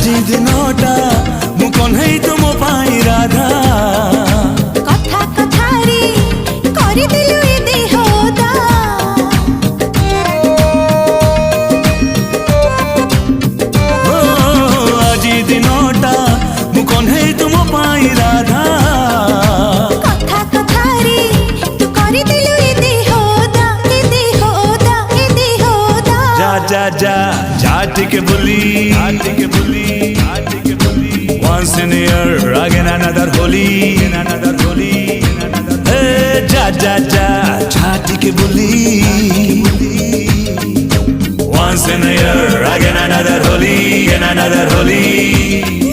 আজি দিনটা মু কন্হাই তো মো পাই রাধা কথা কথারে করি দিলু এ দেহদা ও আজি দিনটা মু কন্হাই তো মো পাই রাধা কথা কথারে তু করি দিলু এ দেহদা এ দেহদা এ দেহদা যা যা যা যা টিকে বলি once in a year again another holy hey ja ja ja ja টিকে বলি once in a year again another holy